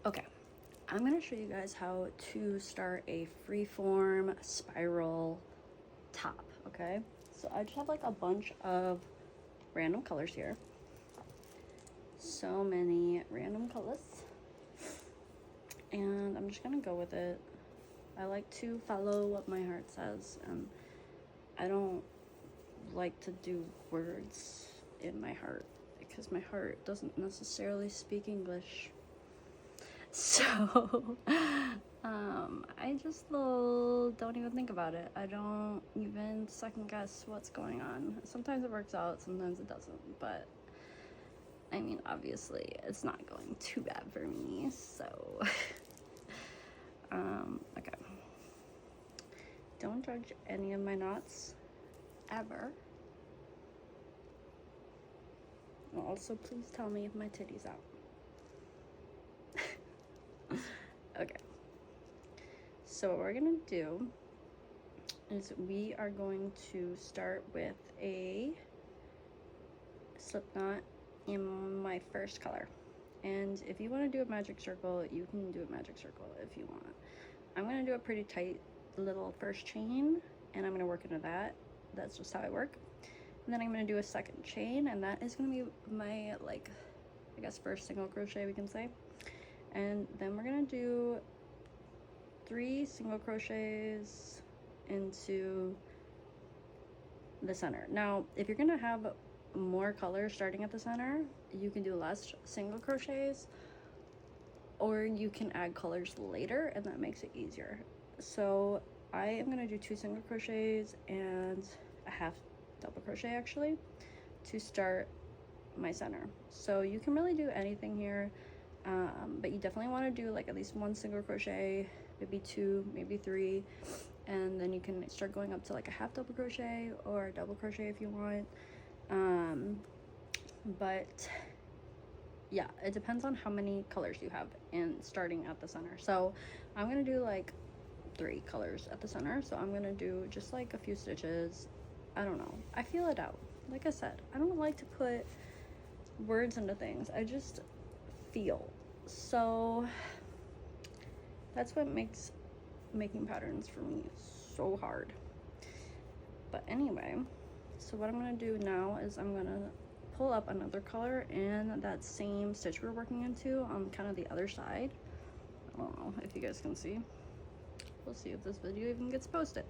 Okay, I'm gonna show you guys how to start a freeform spiral top, okay? So I just have like a bunch of random colors here. So many random colors. And I'm just gonna go with it. I like to follow what my heart says, and I don't like to do words in my heart because my heart doesn't necessarily speak English. So I just don't even think about it. I don't even second guess what's going on. Sometimes it works out, sometimes it doesn't, but I mean, obviously it's not going too bad for me, so okay. Don't judge any of my knots ever. Also, please tell me if my titty's out. Okay, so what we're gonna do is we are going to start with a slip knot in my first color, and if you want to do a magic circle, you can do a magic circle if you want. I'm gonna do a pretty tight little first chain, and I'm gonna work into that. That's just how I work. And then I'm gonna do a second chain, and that is gonna be my, like, I guess first single crochet, we can say. And then we're gonna do 3 single crochets into the center. Now, if you're gonna have more colors starting at the center, you can do less single crochets, or you can add colors later, and that makes it easier. So I am gonna do 2 single crochets and a half double crochet actually to start my center. So you can really do anything here, but you definitely want to do like at least 1 single crochet, maybe 2, maybe 3, and then you can start going up to like a half double crochet or a double crochet if you want. But yeah, it depends on how many colors you have in starting at the center. So I'm gonna do like 3 colors at the center, so I'm gonna do just like a few stitches. I don't know, I feel it out. Like I said, I don't like to put words into things, I just feel. So that's what makes making patterns for me so hard. But anyway, so what I'm gonna do now is I'm gonna pull up another color in that same stitch we're working into on kind of the other side. I don't know if you guys can see. We'll see if this video even gets posted.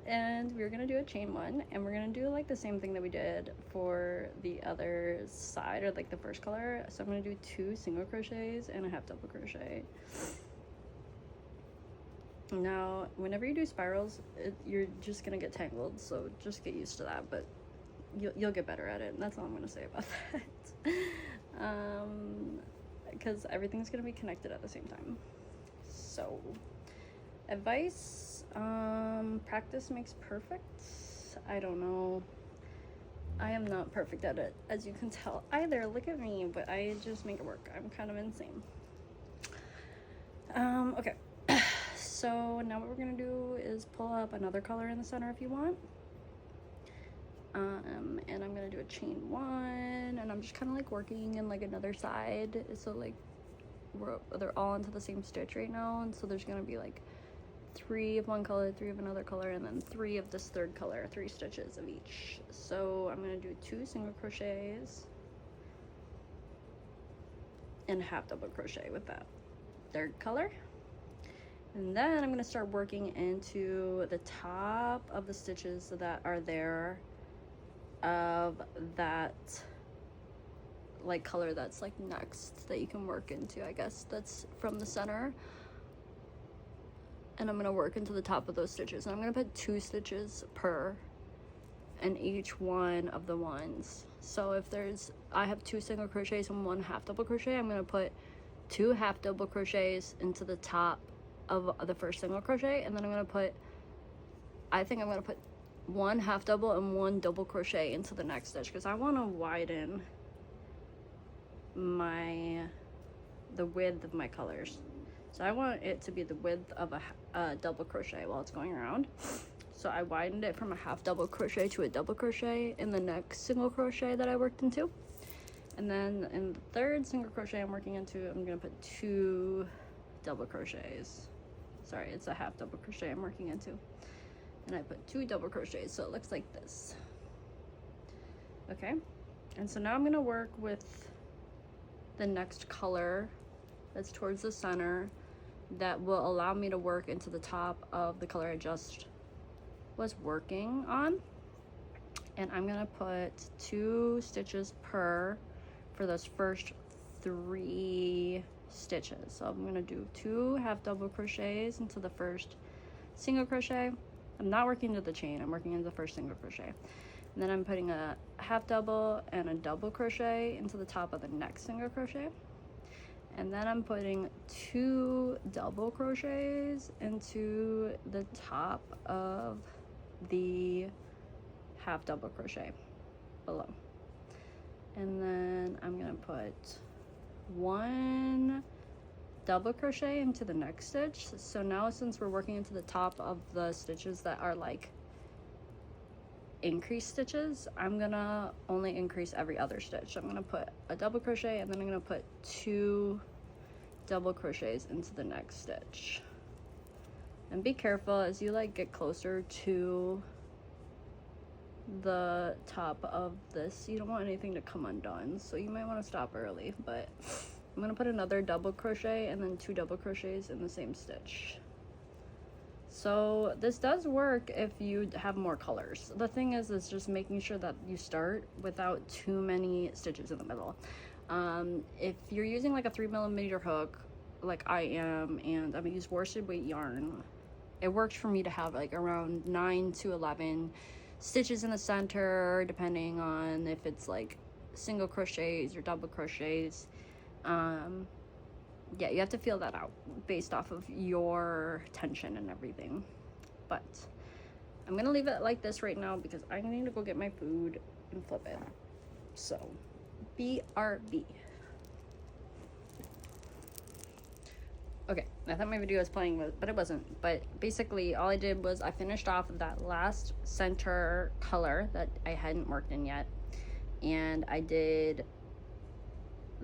And we're gonna do a chain 1, and we're gonna do like the same thing that we did for the other side, or like the first color. So I'm gonna do 2 single crochets and a half double crochet. Now whenever you do spirals, you're just gonna get tangled, so just get used to that, but you'll get better at it, and that's all I'm gonna say about that. Because everything's gonna be connected at the same time. So advice, practice makes perfect. I don't know, I am not perfect at it, as you can tell either. Look at me, but I just make it work. I'm kind of insane. Okay, so now what we're gonna do is pull up another color in the center if you want. And I'm gonna do a chain 1, and I'm just kind of like working in like another side, so like they're all into the same stitch right now, and so there's gonna be like 3 of one color, 3 of another color, and then 3 of this third color, 3 stitches of each. So I'm gonna do 2 single crochets and a half double crochet with that third color, and then I'm gonna start working into the top of the stitches that are there of that like color that's like next that you can work into, I guess, that's from the center. And I'm gonna work into the top of those stitches, and I'm gonna put 2 stitches per in each one of the ones. So if I have 2 single crochets and 1 half double crochet, I'm gonna put 2 half double crochets into the top of the first single crochet, and then I think I'm gonna put 1 half double and 1 double crochet into the next stitch, because I want to widen the width of my colors. So I want it to be the width of a double crochet while it's going around. So I widened it from a half double crochet to a double crochet in the next single crochet that I worked into. And then in the third single crochet I'm working into, I'm gonna put 2 double crochets. Sorry, it's a half double crochet I'm working into. And I put 2 double crochets, so it looks like this. Okay, and so now I'm gonna work with the next color that's towards the center that will allow me to work into the top of the color I just was working on. And I'm gonna put 2 stitches per for those first 3 stitches. So I'm gonna do 2 half double crochets into the first single crochet. I'm not working into the chain, I'm working into the first single crochet. And then I'm putting a half double and a double crochet into the top of the next single crochet. And then I'm putting 2 double crochets into the top of the half double crochet below. And then I'm gonna put 1 double crochet into the next stitch. So now, since we're working into the top of the stitches that are like increase stitches, I'm gonna only increase every other stitch. I'm gonna put a double crochet, and then I'm gonna put 2 double crochets into the next stitch. And be careful as you like get closer to the top of this, you don't want anything to come undone, so you might want to stop early. But I'm gonna put another double crochet and then 2 double crochets in the same stitch. So this does work if you have more colors. The thing is just making sure that you start without too many stitches in the middle. If you're using like a 3mm hook like I am, and I'm gonna use worsted weight yarn, it works for me to have like around 9 to 11 stitches in the center, depending on if it's like single crochets or double crochets. Yeah, you have to feel that out based off of your tension and everything. But I'm gonna leave it like this right now because I need to go get my food and flip it. So BRB. Okay, I thought my video was playing, but it wasn't. But basically all I did was I finished off that last center color that I hadn't worked in yet, and I did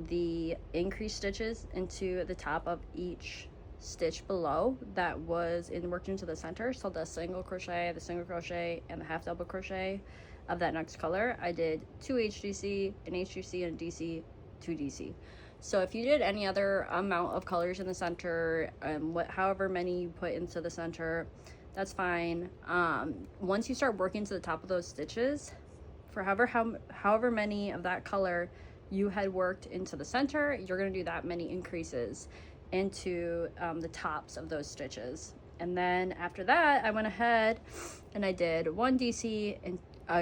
the increased stitches into the top of each stitch below that was worked into the center. So the single crochet, and the half double crochet of that next color, I did 2 HDC, an HDC, and a DC, 2 DC. So if you did any other amount of colors in the center, however many you put into the center, that's fine. Once you start working to the top of those stitches, for however many of that color you had worked into the center, you're going to do that many increases into the tops of those stitches. And then after that, I went ahead and I did 1 DC and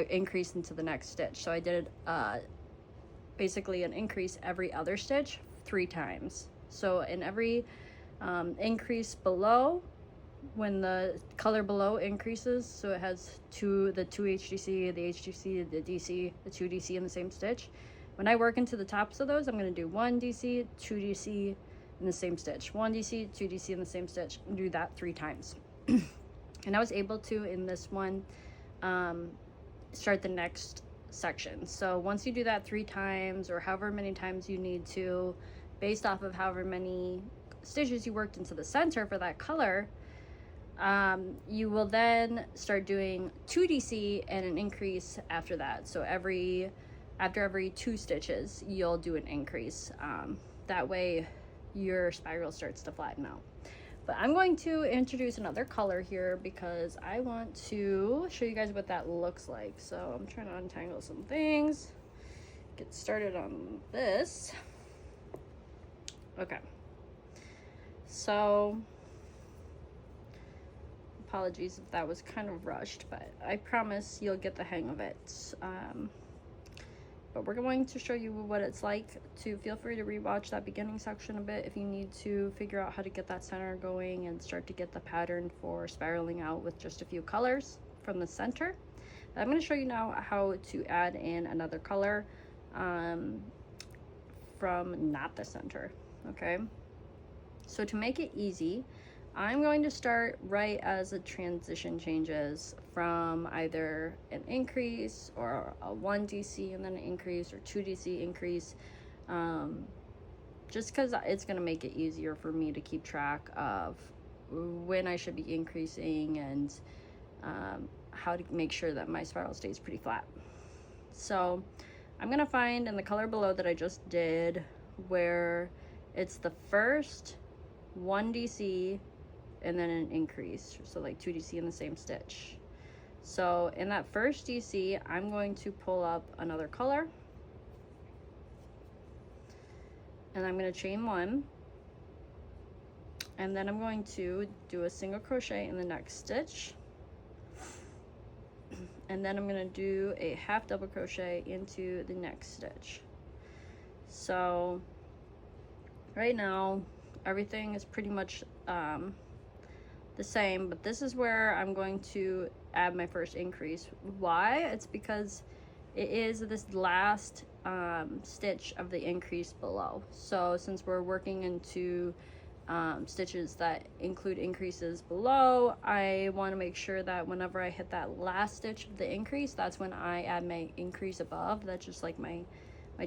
increase into the next stitch. So I did basically an increase every other stitch 3 times. So in every increase below, when the color below increases, so it has the 2 HDC, the HDC, the DC, the 2 DC in the same stitch. When I work into the tops of those, I'm going to do 1 DC, 2 DC in the same stitch, 1 DC, 2 DC in the same stitch, and do that 3 times. And I was able to, in this one, start the next section. So once you do that 3 times, or however many times you need to, based off of however many stitches you worked into the center for that color, you will then start doing 2 DC and an increase after that. So after every 2 stitches, you'll do an increase. That way your spiral starts to flatten out. But I'm going to introduce another color here because I want to show you guys what that looks like. So I'm trying to untangle some things, get started on this. Okay, so apologies if that was kind of rushed, but I promise you'll get the hang of it. But we're going to show you what it's like. To feel free to rewatch that beginning section a bit if you need to figure out how to get that center going and start to get the pattern for spiraling out with just a few colors from the center. But I'm going to show you now how to add in another color from not the center. Okay, so to make it easy, I'm going to start right as the transition changes from either an increase or a 1 DC and then an increase, or 2 DC increase, just because it's going to make it easier for me to keep track of when I should be increasing, and how to make sure that my spiral stays pretty flat. So I'm going to find in the color below that I just did where it's the first 1 DC and then an increase, so like 2 DC in the same stitch. So in that first DC, I'm going to pull up another color, and I'm going to chain 1, and then I'm going to do a single crochet in the next stitch, and then I'm going to do a half double crochet into the next stitch. So right now everything is pretty much the same, but this is where I'm going to add my first increase. Why? It's because it is this last stitch of the increase below. So since we're working into stitches that include increases below, I want to make sure that whenever I hit that last stitch of the increase, that's when I add my increase above. That's just like my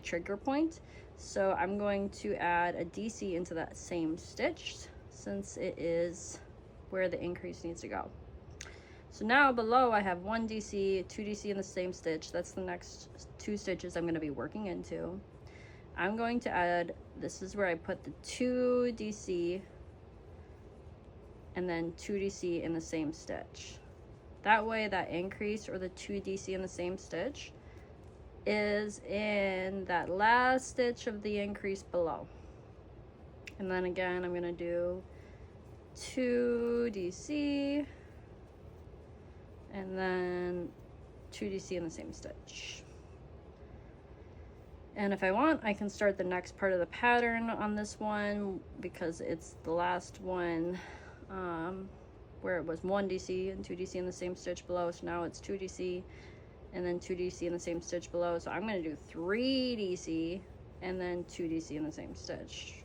trigger point. So I'm going to add a DC into that same stitch, since it is where the increase needs to go. So now below I have 1 DC, 2 DC in the same stitch. That's the next 2 stitches I'm going to be working into. I'm going to add, this is where I put the 2 DC and then 2 DC in the same stitch. That way that increase, or the 2 DC in the same stitch, is in that last stitch of the increase below. And then again I'm going to do 2 DC and then 2 DC in the same stitch. And if I want, I can start the next part of the pattern on this one, because it's the last one where it was 1 DC and 2 DC in the same stitch below. So now it's 2 DC and then 2 DC in the same stitch below. So I'm going to do 3 DC and then 2 DC in the same stitch.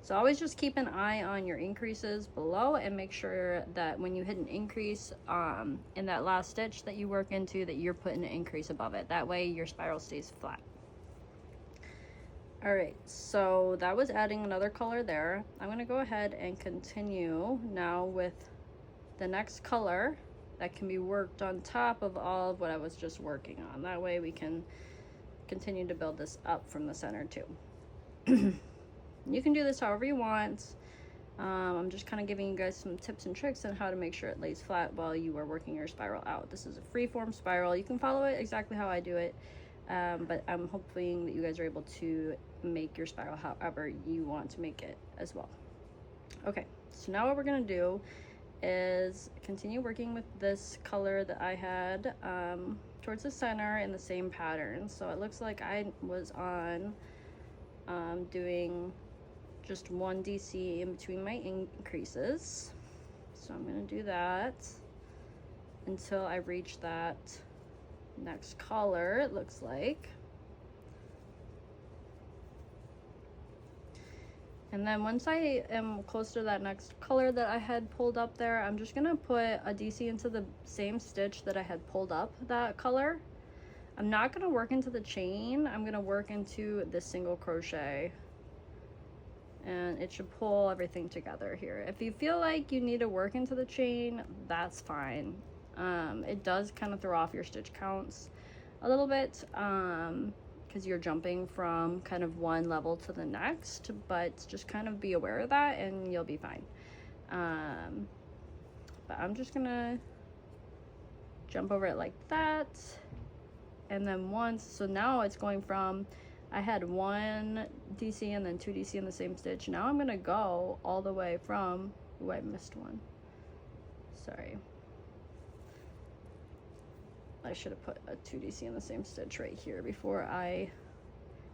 So always just keep an eye on your increases below, and make sure that when you hit an increase in that last stitch that you work into, that you're putting an increase above it. That way your spiral stays flat. Alright, so that was adding another color there. I'm going to go ahead and continue now with the next color that can be worked on top of all of what I was just working on. That way we can continue to build this up from the center too. You can do this however you want. I'm just kind of giving you guys some tips and tricks on how to make sure it lays flat while you are working your spiral out. This is a freeform spiral. You can follow it exactly how I do it, but I'm hoping that you guys are able to make your spiral however you want to make it as well. Okay, so now what we're going to do is continue working with this color that I had towards the center in the same pattern. So it looks like I was on doing just 1 DC in between my increases. So I'm going to do that until I reach that next color, it looks like. And then once I am close to that next color that I had pulled up there, I'm just going to put a DC into the same stitch that I had pulled up that color. I'm not going to work into the chain. I'm going to work into the single crochet, and it should pull everything together here. If you feel like you need to work into the chain, that's fine. It does kind of throw off your stitch counts a little bit, because you're jumping from kind of one level to the next, but just kind of be aware of that and you'll be fine. But I'm just gonna jump over it like that, and then once, so now it's going from, I had 1 DC and then 2 DC in the same stitch. Now I'm gonna go all the way from, oh, I missed one, sorry, I should have put a 2 DC in the same stitch right here before I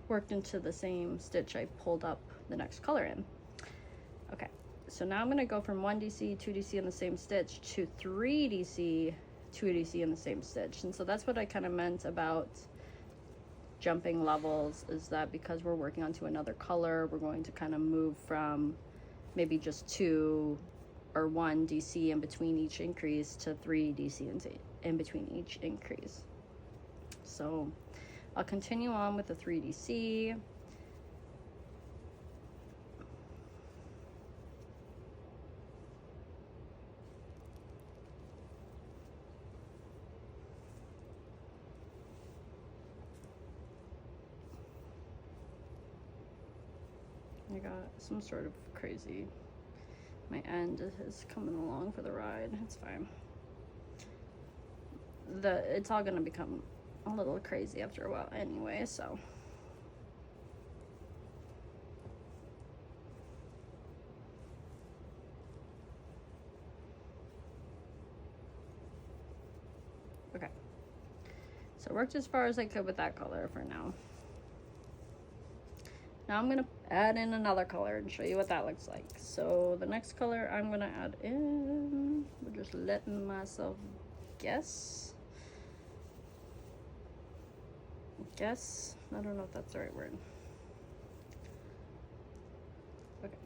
worked into the same stitch I pulled up the next color in. Okay, so now I'm going to go from 1 DC, 2 DC in the same stitch to 3 DC, 2 DC in the same stitch. And so that's what I kind of meant about jumping levels, is that because we're working onto another color, we're going to kind of move from maybe just 2 or 1 DC in between each increase to 3 DC in between each increase. So I'll continue on with the 3 DC. I got some sort of crazy, my end is coming along for the ride. It's fine. It's all gonna become a little crazy after a while anyway, so. Okay. So worked as far as I could with that color for now. Now I'm gonna add in another color and show you what that looks like. So the next color I'm gonna add in, we're just letting myself guess. I don't know if that's the right word. Okay.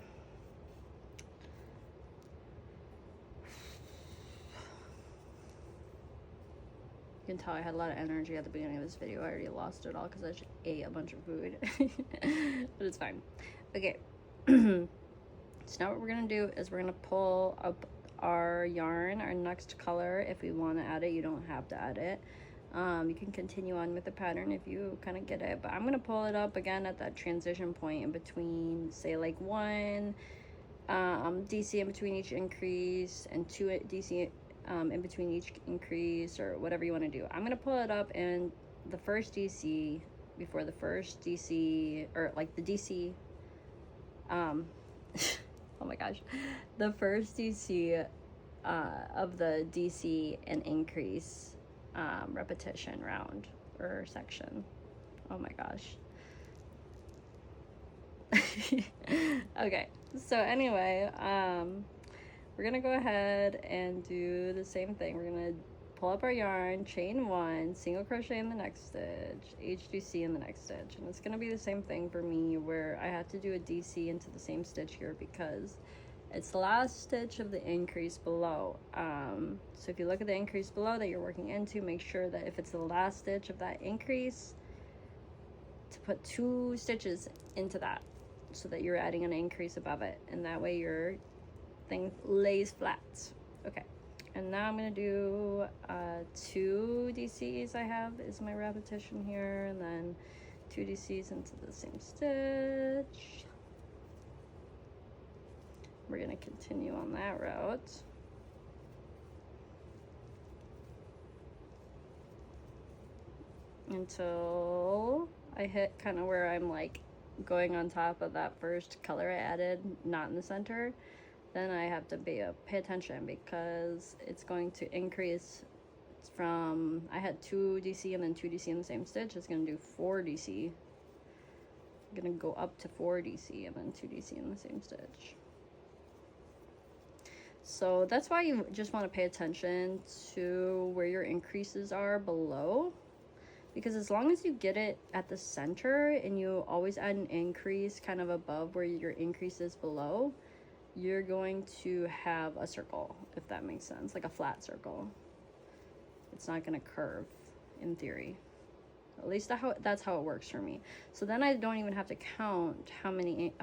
You can tell I had a lot of energy at the beginning of this video. I already lost it all because I just ate a bunch of food. But it's fine. Okay. So now what we're gonna do is we're gonna pull up our yarn, our next color. If we want to add it, you don't have to add it. You can continue on with the pattern if you kind of get it, but I'm gonna pull it up again at that transition point in between, say like 1 DC in between each increase and 2 DC in between each increase, or whatever you want to do. I'm gonna pull it up in the first DC before the first DC, or like the DC oh my gosh, the first DC of the DC and increase repetition round or section. Oh my gosh. Okay, so anyway, we're gonna go ahead and do the same thing. We're gonna pull up our yarn, chain 1, single crochet in the next stitch, HDC in the next stitch, and it's gonna be the same thing for me, where I have to do a DC into the same stitch here because it's the last stitch of the increase below. So if you look at the increase below that you're working into, make sure that if it's the last stitch of that increase, to put 2 stitches into that so that you're adding an increase above it, and that way your thing lays flat. Okay, and now I'm gonna do 2 DCs. I have is my repetition here, and then 2 DCs into the same stitch. We're gonna continue on that route. Until I hit kind of where I'm like going on top of that first color I added, not in the center. Then I have to pay attention because it's going to increase from, I had 2 DC and then 2 DC in the same stitch. It's gonna do 4 DC. I'm gonna go up to 4 DC and then 2 DC in the same stitch. So that's why you just want to pay attention to where your increases are below, because as long as you get it at the center and you always add an increase kind of above where your increase is below, you're going to have a circle, if that makes sense, like a flat circle. It's not going to curve in theory. At least that's how it works for me. So then I don't even have to count how many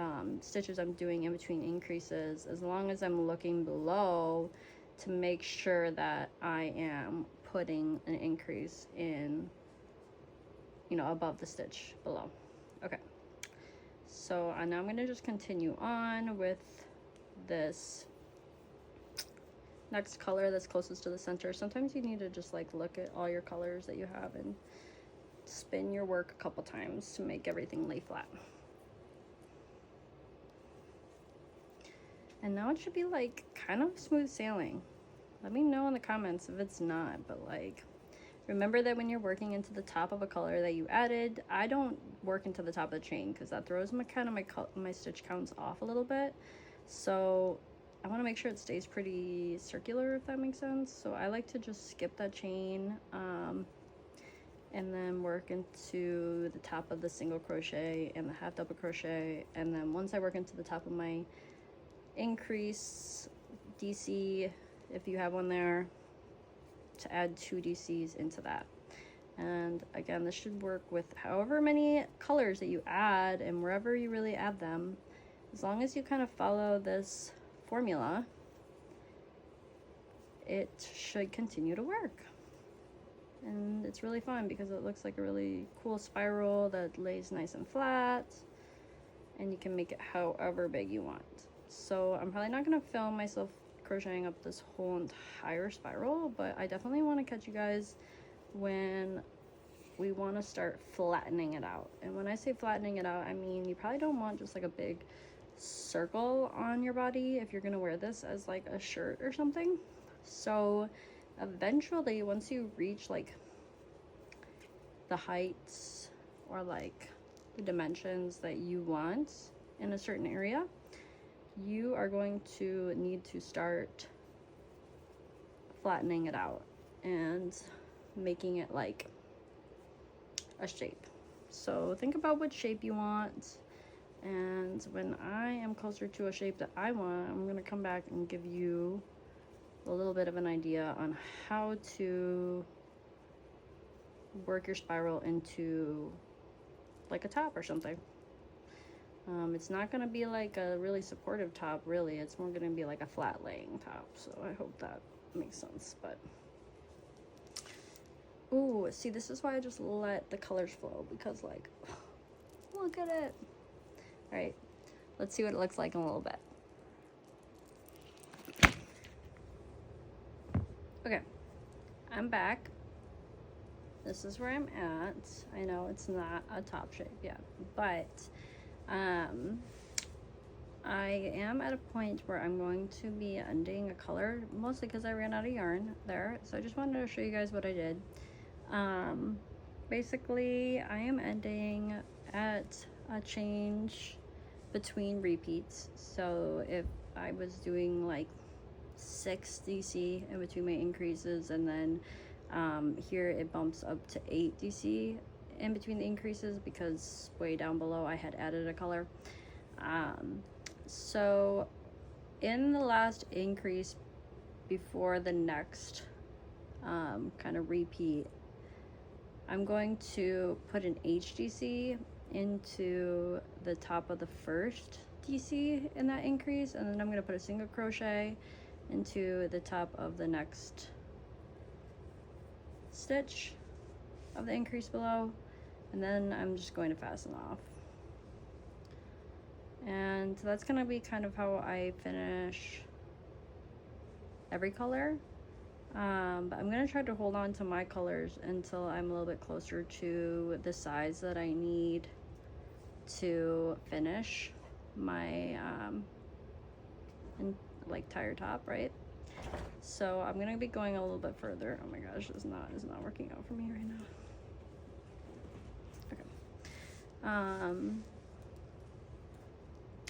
stitches I'm doing in between increases, as long as I'm looking below to make sure that I am putting an increase in, you know, above the stitch below. Okay, so now I'm going to just continue on with this next color that's closest to the center. Sometimes you need to just like look at all your colors that you have and spin your work a couple times to make everything lay flat. And now it should be like kind of smooth sailing. Let me know in the comments if it's not, but like, remember that when you're working into the top of a color that you added, I don't work into the top of the chain because that throws my stitch counts off a little bit. So I want to make sure it stays pretty circular, if that makes sense. So I like to just skip that chain and then work into the top of the single crochet and the half double crochet, and then once I work into the top of my increase DC, if you have one there, to add 2 DCs into that. And again, this should work with however many colors that you add and wherever you really add them. As long as you kind of follow this formula, it should continue to work. And it's really fun because it looks like a really cool spiral that lays nice and flat, and you can make it however big you want. So I'm probably not going to film myself crocheting up this whole entire spiral, but I definitely want to catch you guys when we want to start flattening it out. And when I say flattening it out, I mean you probably don't want just like a big circle on your body if you're going to wear this as like a shirt or something. So eventually, once you reach like the heights or like the dimensions that you want in a certain area, you are going to need to start flattening it out and making it like a shape. So think about what shape you want, and when I am closer to a shape that I want, I'm going to come back and give you a little bit of an idea on how to work your spiral into like a top or something. It's not going to be like a really supportive top, really. It's more going to be like a flat laying top. So I hope that makes sense. But ooh, see, this is why I just let the colors flow, because like, look at it. All right, let's see what it looks like in a little bit. Okay, I'm back. This is where I'm at. I know it's not a top shape yet, but I am at a point where I'm going to be ending a color, mostly because I ran out of yarn there. So I just wanted to show you guys what I did. Basically, I am ending at a change between repeats. So if I was doing like 6 DC in between my increases, and then here it bumps up to 8 DC in between the increases because way down below I had added a color. So in the last increase before the next kind of repeat, I'm going to put an HDC into the top of the first DC in that increase, and then I'm going to put a single crochet into the top of the next stitch of the increase below, and then I'm just going to fasten off. And that's going to be kind of how I finish every color. But I'm going to try to hold on to my colors until I'm a little bit closer to the size that I need to finish my entire top, right? So I'm going to be going a little bit further. Oh my gosh, it's not working out for me right now. Okay.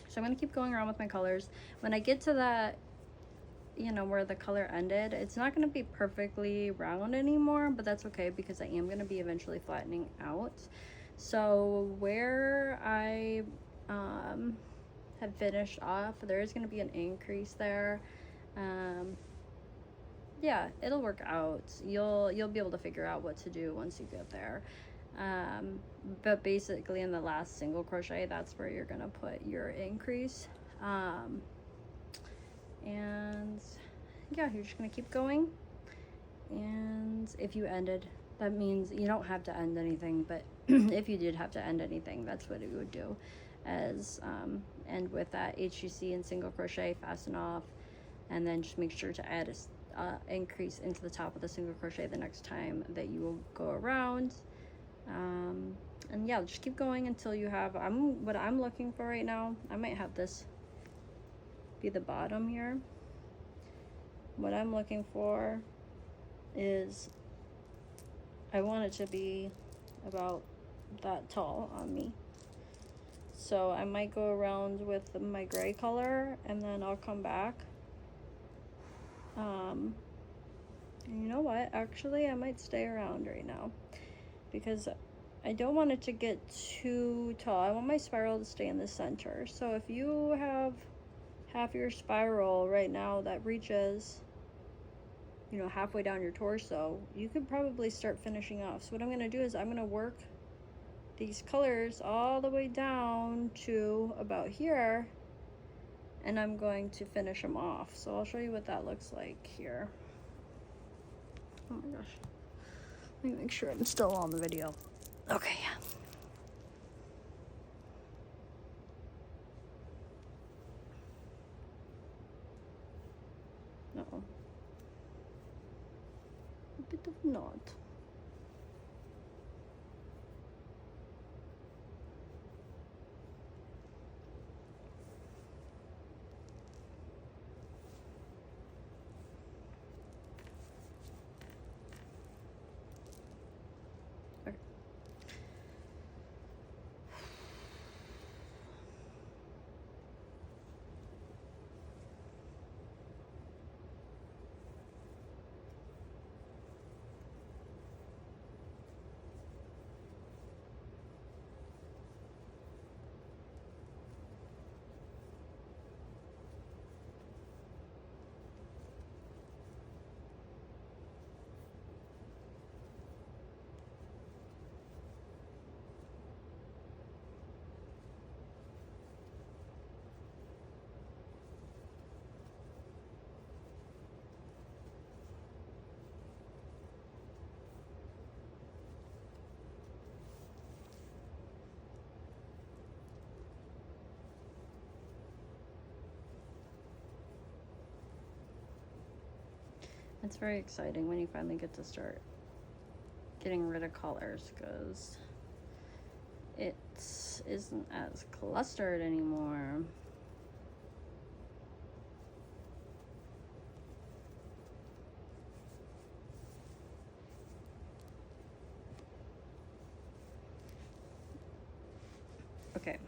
So I'm going to keep going around with my colors. When I get to that, you know, where the color ended, it's not going to be perfectly round anymore, but that's okay because I am going to be eventually flattening out. So where I have finished off, there is going to be an increase there. Yeah, it'll work out. You'll be able to figure out what to do once you get there. But basically in the last single crochet, that's where you're gonna put your increase. And yeah, you're just gonna keep going. And if you ended, that means you don't have to end anything, but if you did have to end anything, that's what it would do. As end with that HGC and single crochet, fasten off, and then just make sure to add a increase into the top of the single crochet the next time that you will go around. And yeah, just keep going until you have what I'm looking for right now. I might have this be the bottom here. What I'm looking for is I want it to be about that tall on me. So I might go around with my gray color and then I'll come back. And you know what? Actually, I might stay around right now because I don't want it to get too tall. I want my spiral to stay in the center. So if you have half your spiral right now that reaches, you know, halfway down your torso, you could probably start finishing off. So what I'm going to do is I'm going to work these colors all the way down to about here, and I'm going to finish them off. So I'll show you what that looks like here. Oh my gosh. Let me make sure I'm still on the video. Okay. Uh-oh. A bit of knot. Okay. It's very exciting when you finally get to start getting rid of colors, because it isn't as clustered anymore. Okay.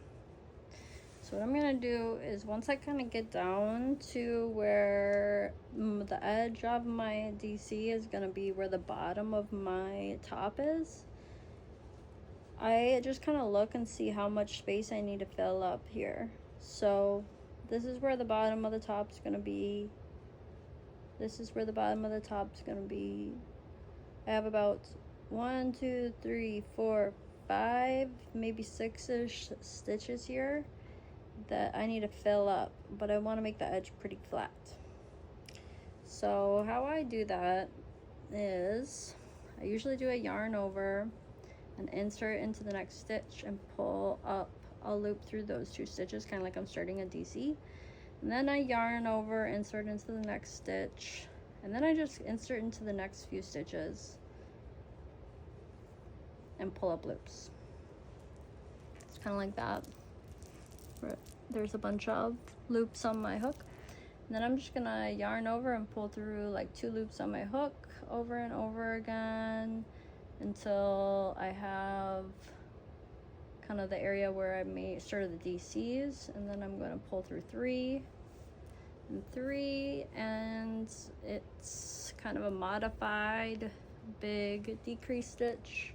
So what I'm gonna do is, once I kind of get down to where the edge of my DC is gonna be where the bottom of my top is, I just kind of look and see how much space I need to fill up here. So this is where the bottom of the top is gonna be. This is where the bottom of the top is gonna be. I have about 1, 2, 3, 4, 5, maybe 6-ish stitches here that I need to fill up, but I want to make the edge pretty flat. So how I do that is, I usually do a yarn over and insert into the next stitch and pull up a loop through those 2 stitches, kind of like I'm starting a DC, and then I yarn over, insert into the next stitch, and then I just insert into the next few stitches and pull up loops. It's kind of like that. There's a bunch of loops on my hook, and then I'm just gonna yarn over and pull through like 2 loops on my hook over and over again until I have kind of the area where I started the DCs, and then I'm going to pull through 3 and 3, and it's kind of a modified big decrease stitch,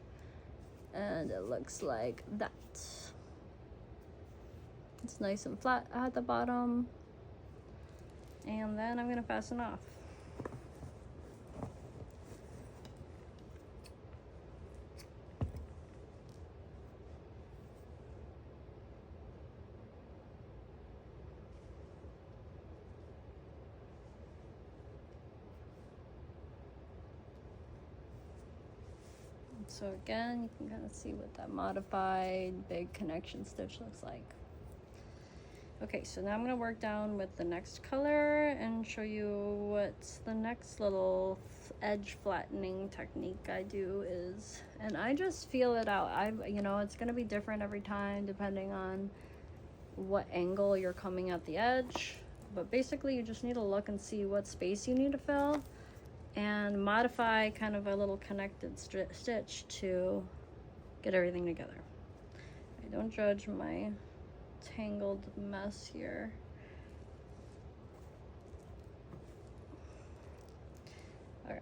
and it looks like that. It's nice and flat at the bottom, and then I'm going to fasten off. So again, you can kind of see what that modified big connection stitch looks like. Okay, so now I'm going to work down with the next color and show you what the next little edge flattening technique I do is. And I just feel it out. You know, it's going to be different every time depending on what angle you're coming at the edge. But basically, you just need to look and see what space you need to fill and modify kind of a little connected stitch to get everything together. I don't judge my tangled mess here. Okay.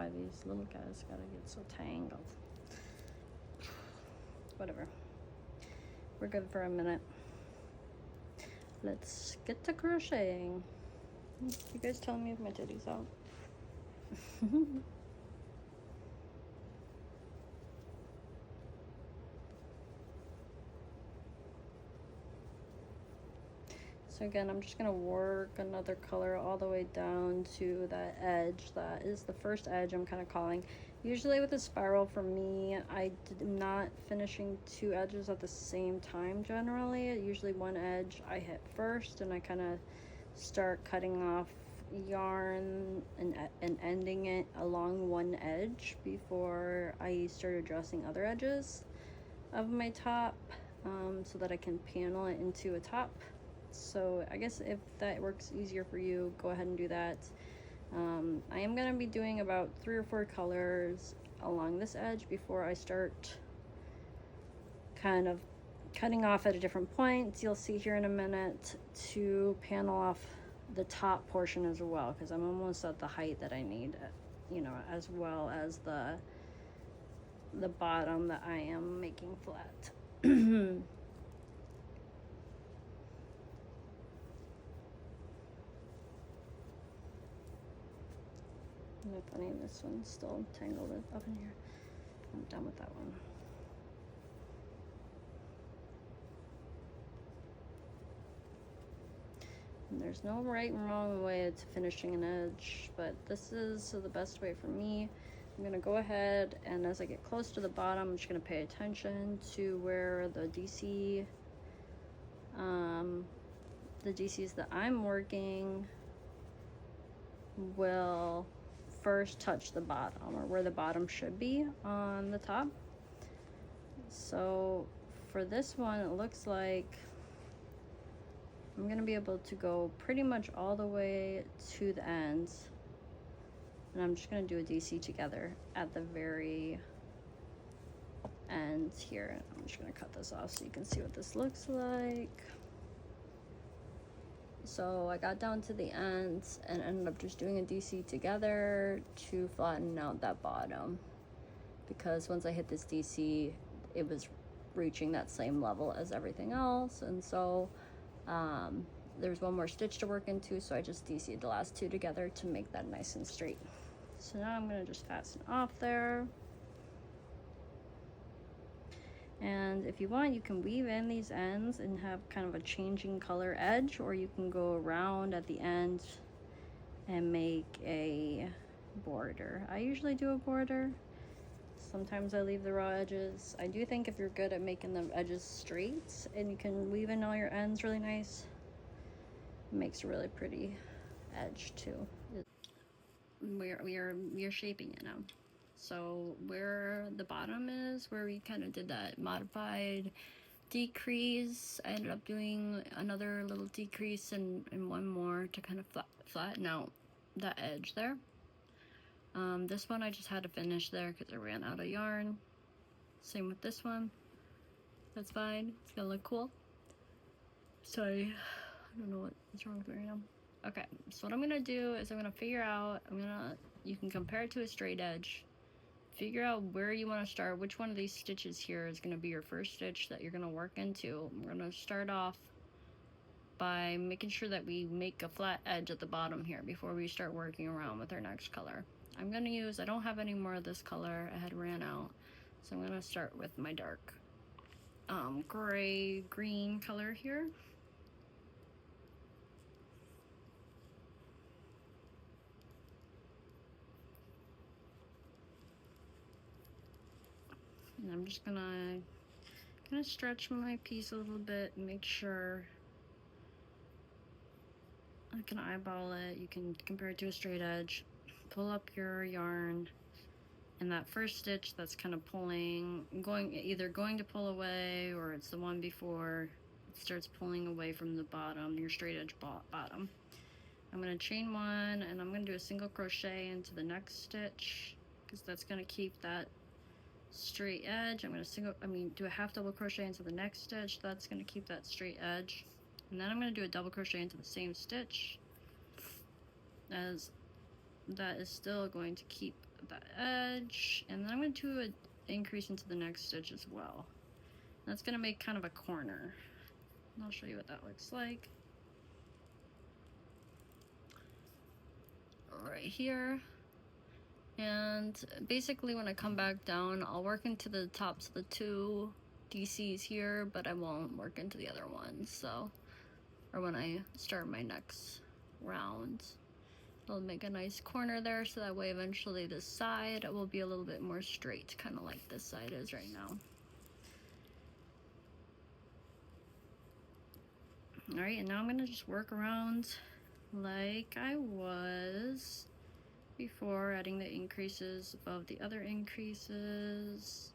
why these little guys gotta get so tangled. Whatever. We're good for a minute. Let's get to crocheting. You guys telling me if my titty's out? So again, I'm just gonna work another color all the way down to that edge. That is the first edge I'm kind of calling. Usually with a spiral, for me, I'm not finishing two edges at the same time generally. Usually one edge I hit first, and I kind of start cutting off yarn and ending it along one edge before I start addressing other edges of my top, so that I can panel it into a top. So I guess if that works easier for you, go ahead and do that. I am going to be doing about 3 or 4 colors along this edge before I start kind of cutting off at a different point. You'll see here in a minute to panel off the top portion as well, because I'm almost at the height that I need, you know, as well as the bottom that I am making flat. Isn't it funny? This one's still tangled up in here. I'm done with that one. And there's no right and wrong way to finishing an edge, but this is the best way for me. I'm gonna go ahead, and as I get close to the bottom, I'm just gonna pay attention to where the DCs that I'm working will first touch the bottom, or where the bottom should be on the top. So for this one, it looks like I'm gonna be able to go pretty much all the way to the ends, and I'm just gonna do a DC together at the very end here. I'm just gonna cut this off so you can see what this looks like. So I got down to the ends and ended up just doing a DC together to flatten out that bottom, because once I hit this DC, it was reaching that same level as everything else. And so there's one more stitch to work into, so I just DC'd the last 2 together to make that nice and straight. So now I'm gonna just fasten off there. And if you want, you can weave in these ends and have kind of a changing color edge, or you can go around at the end and make a border. I usually do a border. Sometimes I leave the raw edges. I do think if you're good at making the edges straight and you can weave in all your ends really nice, it makes a really pretty edge too. We are shaping it now. So where the bottom is, where we kind of did that modified decrease, I ended up doing another little decrease and one more to kind of flatten out that edge there. This one I just had to finish there because I ran out of yarn. Same with this one. That's fine. It's gonna look cool. Sorry, I don't know what's wrong with me right now. Okay, so what I'm gonna do is I'm gonna figure out, you can compare it to a straight edge. Figure out where you want to start, which one of these stitches here is going to be your first stitch that you're going to work into. We're going to start off by making sure that we make a flat edge at the bottom here before we start working around with our next color. I'm going to use, I don't have any more of this color, I had ran out, so I'm going to start with my dark gray green color here. And I'm just gonna stretch my piece a little bit and make sure I can eyeball it. You can compare it to a straight edge. Pull up your yarn, and that first stitch that's kind of pulling, either going to pull away, or it's the one before it starts pulling away from the bottom, your straight edge bottom. I'm gonna chain 1, and I'm gonna do a single crochet into the next stitch, because that's gonna keep that straight edge. I'm gonna do a half double crochet into the next stitch. That's gonna keep that straight edge, and then I'm gonna do a double crochet into the same stitch, as that is still going to keep at that edge, and then I'm going to do an increase into the next stitch as well. That's going to make kind of a corner. And I'll show you what that looks like. Right here. And basically when I come back down, I'll work into the tops of the two DCs here, but I won't work into the other ones. So, or when I start my next round, I'll make a nice corner there, so that way eventually this side will be a little bit more straight, kind of like this side is right now. All right, and now I'm gonna just work around like I was before, adding the increases above the other increases.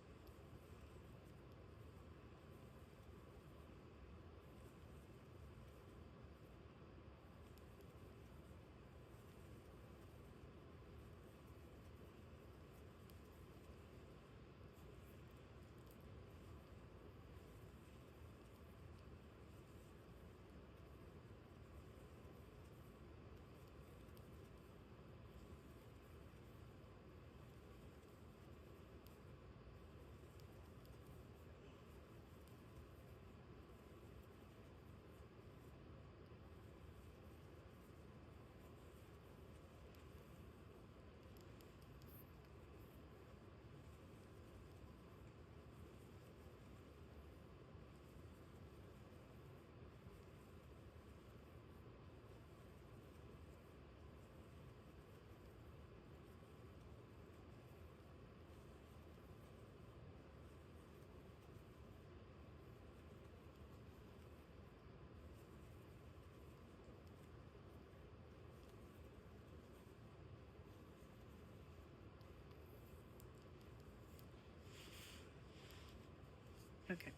Okay.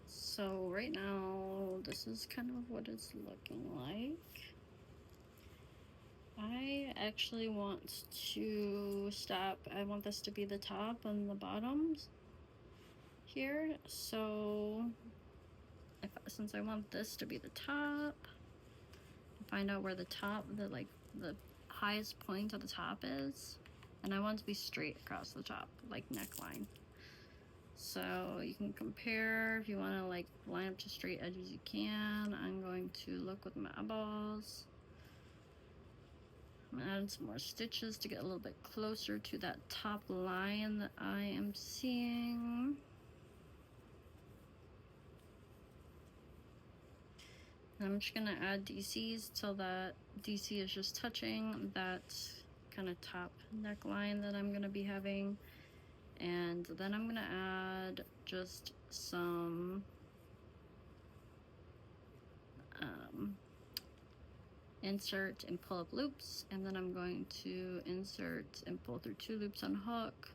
So right now, this is kind of what it's looking like. I actually want to stop. I want this to be the top and the bottoms here. So since I want this to be the top, find out where the top, the highest point of the top is, and I want it to be straight across the top, like neckline. So you can compare if you want to like line up to straight edges, you can. I'm going to look with my eyeballs. I'm gonna add some more stitches to get a little bit closer to that top line that I am seeing. And I'm just gonna add DCs till that DC is just touching that kind of top neckline that I'm gonna be having. And then I'm gonna add just some insert and pull up loops, and then I'm going to insert and pull through 2 loops on hook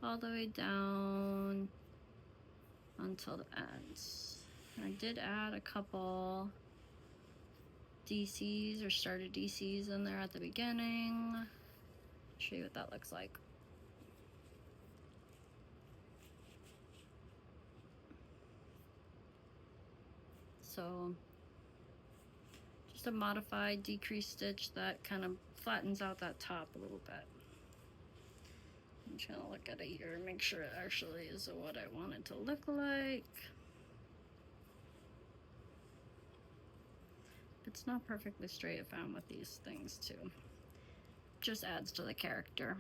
all the way down until the end. And I did add a couple DCs or started DCs in there at the beginning. I'll show you what that looks like. So just a modified decrease stitch that kind of flattens out that top a little bit. I'm trying to look at it here and make sure it actually is what I want it to look like. It's not perfectly straight, I found with these things too. Just adds to the character.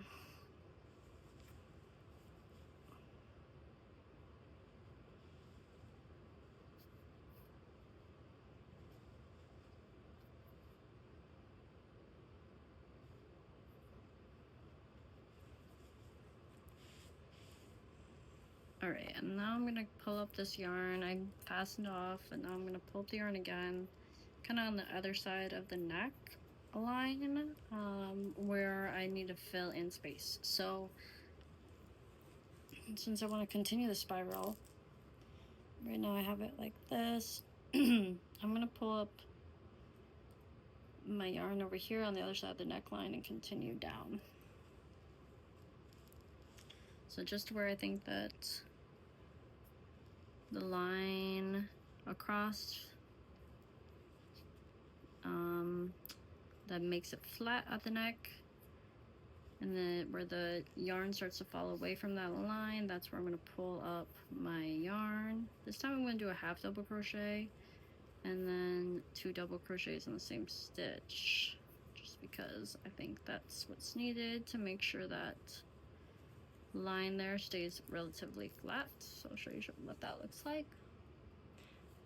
Alright, and now I'm gonna pull up this yarn. I fastened off, and now I'm gonna pull up the yarn again, kind of on the other side of the neck line, where I need to fill in space. So since I want to continue the spiral, right now I have it like this. I'm gonna pull up my yarn over here on the other side of the neckline and continue down. So just where I think that the line across that makes it flat at the neck, And then where the yarn starts to fall away from that line, that's where I'm going to pull up my yarn. This time I'm going to do a half double crochet and then 2 double crochets in the same stitch, just because I think that's what's needed to make sure that line there stays relatively flat. So I'll show you what that looks like.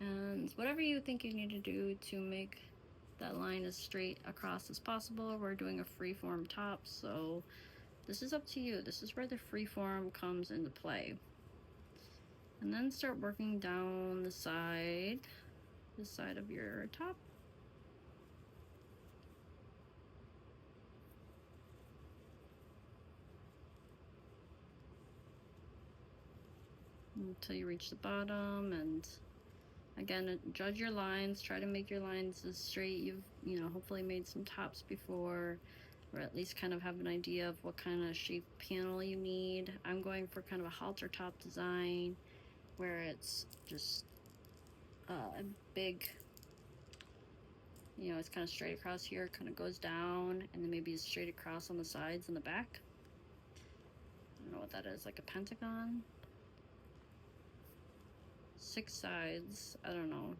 And whatever you think you need to do to make that line as straight across as possible. We're doing a freeform top, so this is up to you. This is where the freeform comes into play. And then start working down the side of your top. Until you reach the bottom, and again, judge your lines. Try to make your lines as straight. You've hopefully made some tops before, or at least kind of have an idea of what kind of shape panel you need. I'm going for kind of a halter top design where it's just a big, it's kind of straight across here, kind of goes down, and then maybe it's straight across on the sides and the back. I don't know what that is, like a pentagon? 6 sides, I don't know.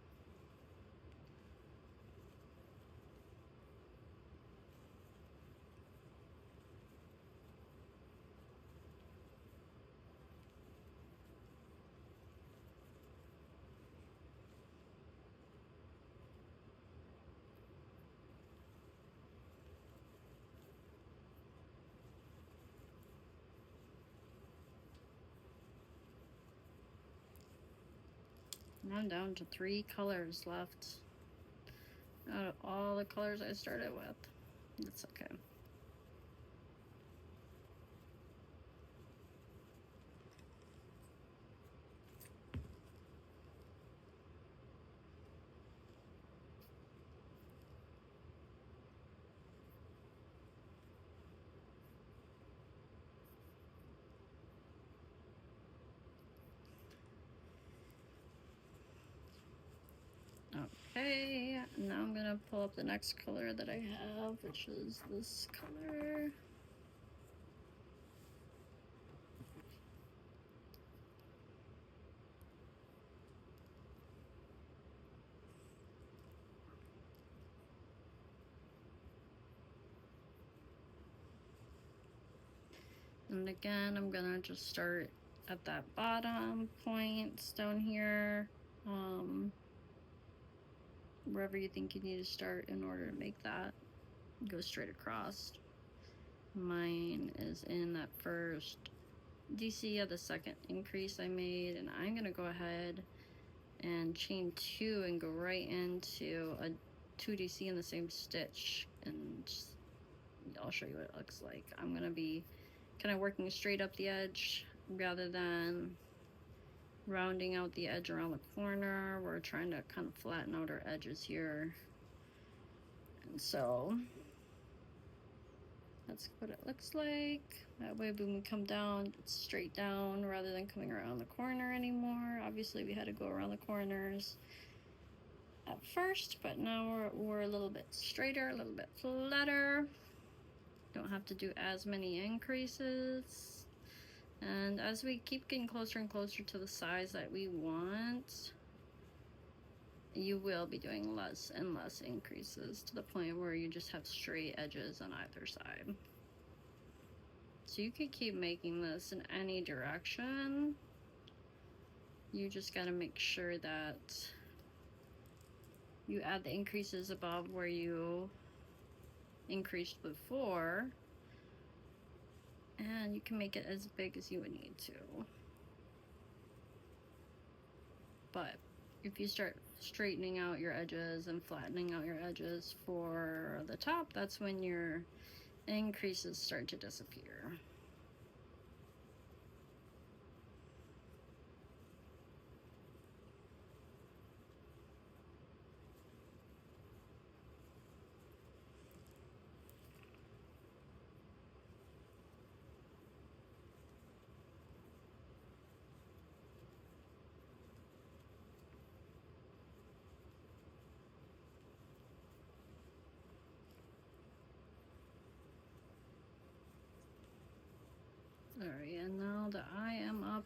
Now I'm down to 3 colors left out of all the colors I started with. That's okay. Okay, now I'm gonna pull up the next color that I have, which is this color. And again, I'm gonna just start at that bottom point down here, wherever you think you need to start in order to make that go straight across. Mine is in that first DC of the second increase I made, and I'm gonna go ahead and chain 2 and go right into a 2 DC in the same stitch, and I'll show you what it looks like. I'm gonna be kind of working straight up the edge rather than rounding out the edge around the corner. We're trying to kind of flatten out our edges here, and so that's what it looks like. That way when we come down, it's straight down rather than coming around the corner anymore. Obviously we had to go around the corners at first, but now we're a little bit straighter, a little bit flatter. Don't have to do as many increases. And as we keep getting closer and closer to the size that we want, you will be doing less and less increases to the point where you just have straight edges on either side. So you could keep making this in any direction. You just got to make sure that you add the increases above where you increased before, and you can make it as big as you would need to. But if you start straightening out your edges and flattening out your edges for the top, that's when your increases start to disappear.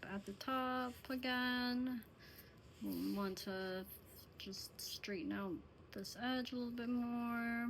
up at the top again. We want to just straighten out this edge a little bit more.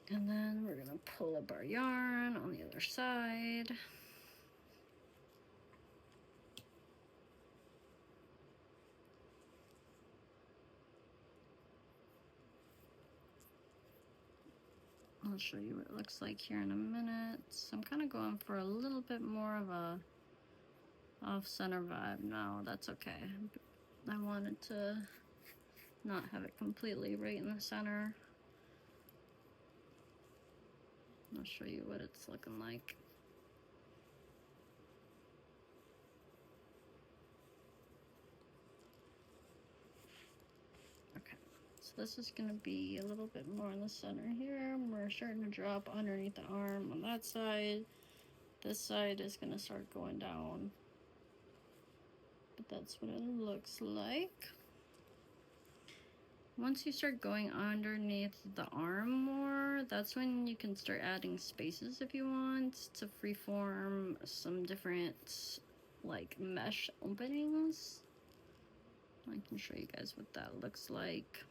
And then we're gonna pull up our yarn on the other side. I'll show you what it looks like here in a minute. So I'm kind of going for a little bit more of a off-center vibe now. That's okay. I wanted to not have it completely right in the center. I'll show you what it's looking like. Okay, so this is going to be a little bit more in the center here. We're starting to drop underneath the arm on that side. This side is going to start going down. But that's what it looks like. Once you start going underneath the arm more, that's when you can start adding spaces if you want to freeform some different like mesh openings. I can show you guys what that looks like.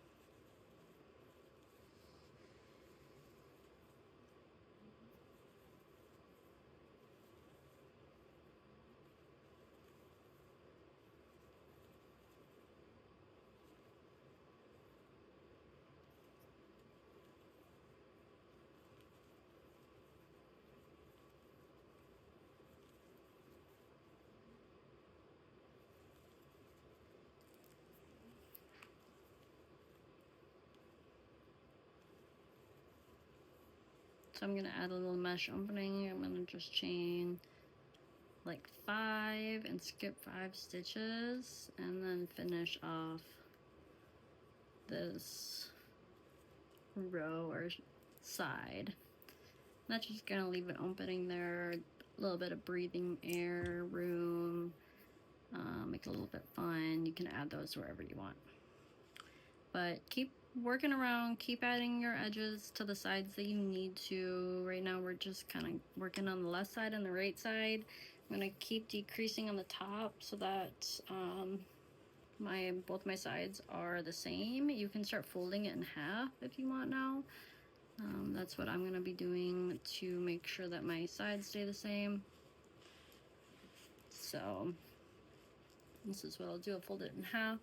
So I'm gonna add a little mesh opening. I'm gonna just chain like 5 and skip 5 stitches and then finish off this row or side. That's just gonna leave an opening there, a little bit of breathing air room, make it a little bit fun. You can add those wherever you want, but keep working around, keep adding your edges to the sides that you need to. Right now we're just kind of working on the left side and the right side. I'm gonna keep decreasing on the top so that both my sides are the same. You can start folding it in half if you want now. That's what I'm gonna be doing to make sure that my sides stay the same. So this is what I'll do. I'll fold it in half.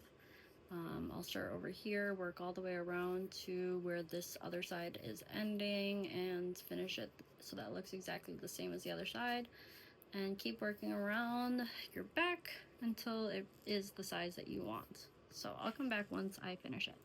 I'll start over here, work all the way around to where this other side is ending and finish it so that looks exactly the same as the other side, and keep working around your back until it is the size that you want. So I'll come back once I finish it.